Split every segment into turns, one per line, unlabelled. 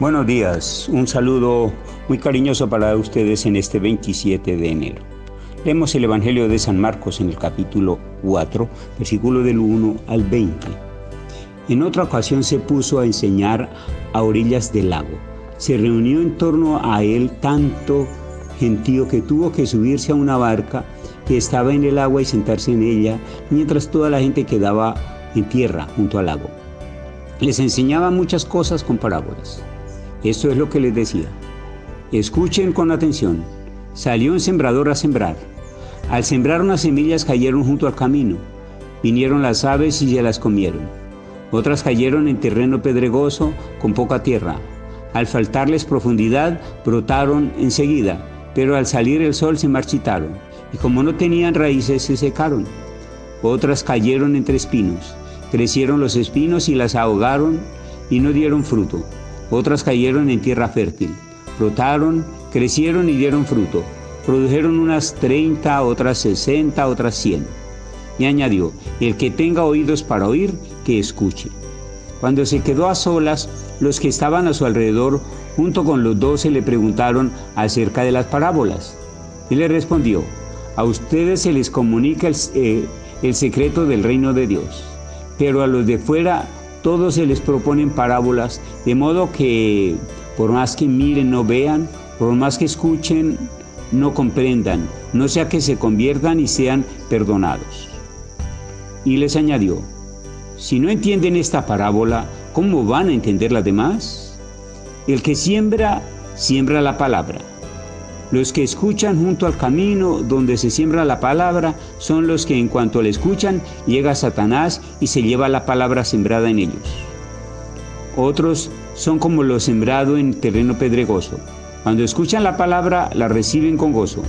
Buenos días, un saludo muy cariñoso para ustedes en este 27 de enero. Leemos el Evangelio de San Marcos en el capítulo 4, versículo del 1 al 20. En otra ocasión se puso a enseñar a orillas del lago. Se reunió en torno a él tanto gentío que tuvo que subirse a una barca que estaba en el agua y sentarse en ella, mientras toda la gente quedaba en tierra junto al lago. Les enseñaba muchas cosas con parábolas. Esto es lo que les decía: escuchen con atención. Salió un sembrador a sembrar. Al sembrar, unas semillas cayeron junto al camino. Vinieron las aves y se las comieron. Otras cayeron en terreno pedregoso con poca tierra. Al faltarles profundidad, brotaron enseguida, pero al salir el sol se marchitaron, y como no tenían raíces, se secaron. Otras cayeron entre espinos. Crecieron los espinos y las ahogaron y no dieron fruto. Otras cayeron en tierra fértil, brotaron, crecieron y dieron fruto. Produjeron unas 30, otras 60, otras 100. Y añadió: el que tenga oídos para oír, que escuche. Cuando se quedó a solas, los que estaban a su alrededor, junto con los 12, le preguntaron acerca de las parábolas. Él les respondió: a ustedes se les comunica el secreto del reino de Dios, pero a los de fuera todos se les proponen parábolas, de modo que por más que miren no vean, por más que escuchen no comprendan, no sea que se conviertan y sean perdonados. Y les añadió: si no entienden esta parábola, ¿cómo van a entender las demás? El que siembra, siembra la palabra. Los que escuchan junto al camino donde se siembra la palabra son los que, en cuanto le escuchan, llega Satanás y se lleva la palabra sembrada en ellos. Otros son como lo sembrado en terreno pedregoso. Cuando escuchan la palabra, la reciben con gozo,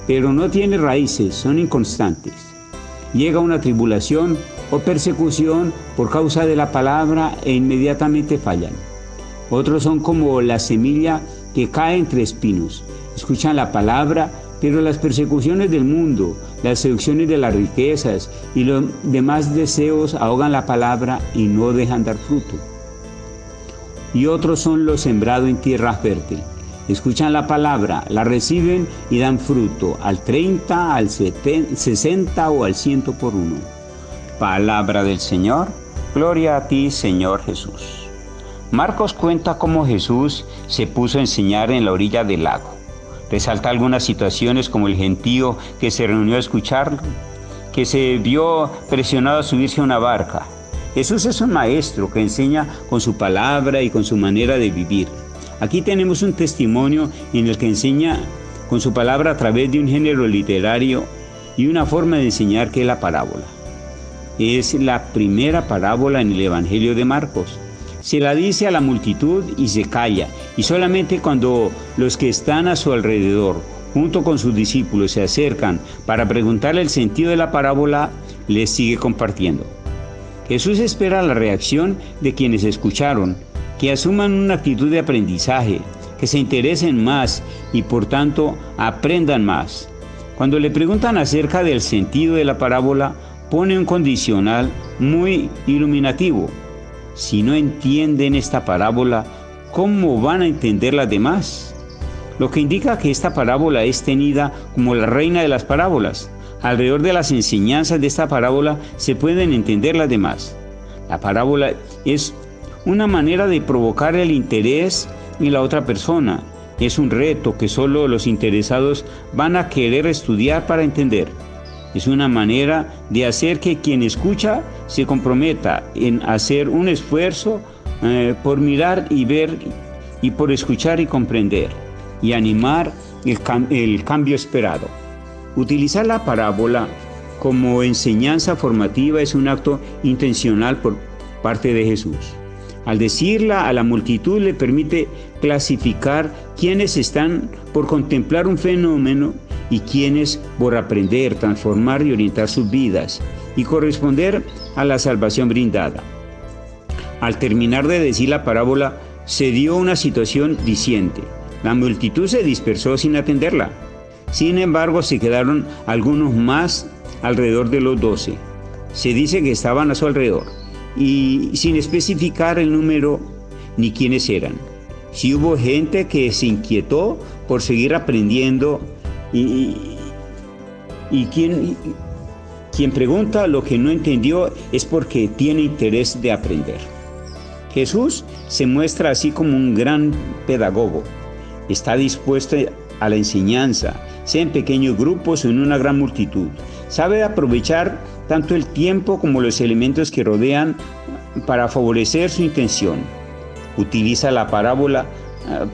pero no tienen raíces, son inconstantes. Llega una tribulación o persecución por causa de la palabra e inmediatamente fallan. Otros son como la semilla que cae entre espinos. Escuchan la palabra, pero las persecuciones del mundo, las seducciones de las riquezas y los demás deseos ahogan la palabra y no dejan dar fruto. Y otros son los sembrados en tierra fértil. Escuchan la palabra, la reciben y dan fruto, al 30, al 60 o al 100 por uno. Palabra del Señor. Gloria a ti, Señor Jesús. Marcos cuenta cómo Jesús se puso a enseñar en la orilla del lago. Resalta algunas situaciones como el gentío que se reunió a escucharlo, que se vio presionado a subirse a una barca. Jesús es un maestro que enseña con su palabra y con su manera de vivir. Aquí tenemos un testimonio en el que enseña con su palabra a través de un género literario y una forma de enseñar que es la parábola. Es la primera parábola en el Evangelio de Marcos. Se la dice a la multitud y se calla, y solamente cuando los que están a su alrededor, junto con sus discípulos, se acercan para preguntarle el sentido de la parábola, les sigue compartiendo. Jesús espera la reacción de quienes escucharon, que asuman una actitud de aprendizaje, que se interesen más y por tanto aprendan más. Cuando le preguntan acerca del sentido de la parábola, pone un condicional muy iluminativo. Si no entienden esta parábola, ¿cómo van a entender las demás? Lo que indica que esta parábola es tenida como la reina de las parábolas. Alrededor de las enseñanzas de esta parábola se pueden entender las demás. La parábola es una manera de provocar el interés en la otra persona. Es un reto que solo los interesados van a querer estudiar para entender. Es una manera de hacer que quien escucha se comprometa en hacer un esfuerzo por mirar y ver, y por escuchar y comprender, y animar el cambio esperado. Utilizar la parábola como enseñanza formativa es un acto intencional por parte de Jesús. Al decirla a la multitud, le permite clasificar quiénes están por contemplar un fenómeno y quienes por aprender, transformar y orientar sus vidas y corresponder a la salvación brindada. Al terminar de decir la parábola, se dio una situación diciente. La multitud se dispersó sin atenderla. Sin embargo, se quedaron algunos más alrededor de los 12. Se dice que estaban a su alrededor y sin especificar el número ni quiénes eran. Sí hubo gente que se inquietó por seguir aprendiendo y quien pregunta lo que no entendió es porque tiene interés de aprender. Jesús se muestra así como un gran pedagogo. Está dispuesto a la enseñanza, sea en pequeños grupos o en una gran multitud. Sabe aprovechar tanto el tiempo como los elementos que rodean para favorecer su intención. Utiliza la parábola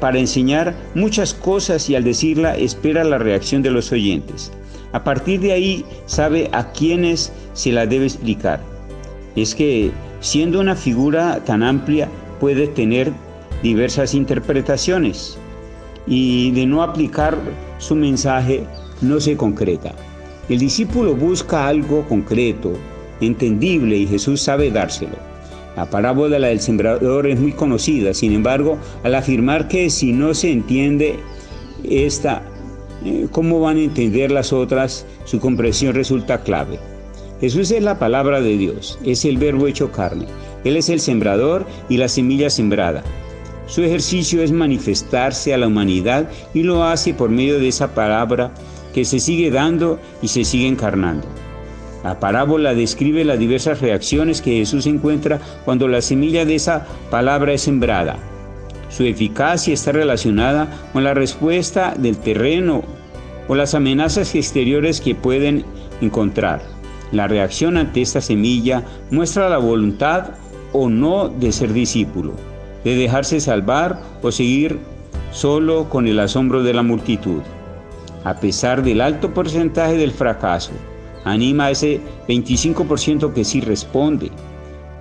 para enseñar muchas cosas y al decirla espera la reacción de los oyentes. A partir de ahí sabe a quiénes se la debe explicar. Es que siendo una figura tan amplia puede tener diversas interpretaciones y de no aplicar su mensaje no se concreta. El discípulo busca algo concreto, entendible y Jesús sabe dárselo. La parábola del sembrador es muy conocida, sin embargo, al afirmar que si no se entiende esta, ¿cómo van a entender las otras? Su comprensión resulta clave. Jesús es la palabra de Dios, es el verbo hecho carne. Él es el sembrador y la semilla sembrada. Su ejercicio es manifestarse a la humanidad y lo hace por medio de esa palabra que se sigue dando y se sigue encarnando. La parábola describe las diversas reacciones que Jesús encuentra cuando la semilla de esa palabra es sembrada. Su eficacia está relacionada con la respuesta del terreno o las amenazas exteriores que pueden encontrar. La reacción ante esta semilla muestra la voluntad o no de ser discípulo, de dejarse salvar o seguir solo con el asombro de la multitud. A pesar del alto porcentaje del fracaso, anima a ese 25% que sí responde.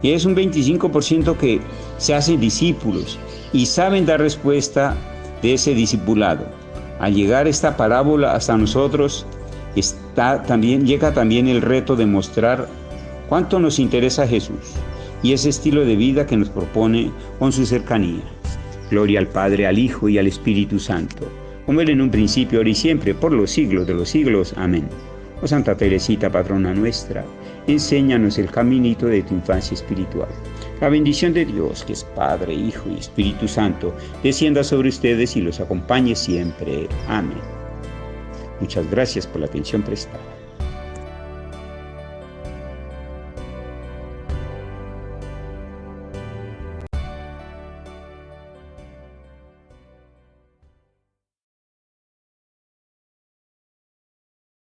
Y es un 25% que se hacen discípulos y saben dar respuesta de ese discipulado. Al llegar esta parábola hasta nosotros, llega también el reto de mostrar cuánto nos interesa Jesús y ese estilo de vida que nos propone con su cercanía. Gloria al Padre, al Hijo y al Espíritu Santo, como era en un principio, ahora y siempre, por los siglos de los siglos. Amén. Oh Santa Teresita, patrona nuestra, enséñanos el caminito de tu infancia espiritual. La bendición de Dios, que es Padre, Hijo y Espíritu Santo, descienda sobre ustedes y los acompañe siempre. Amén. Muchas gracias por la atención prestada.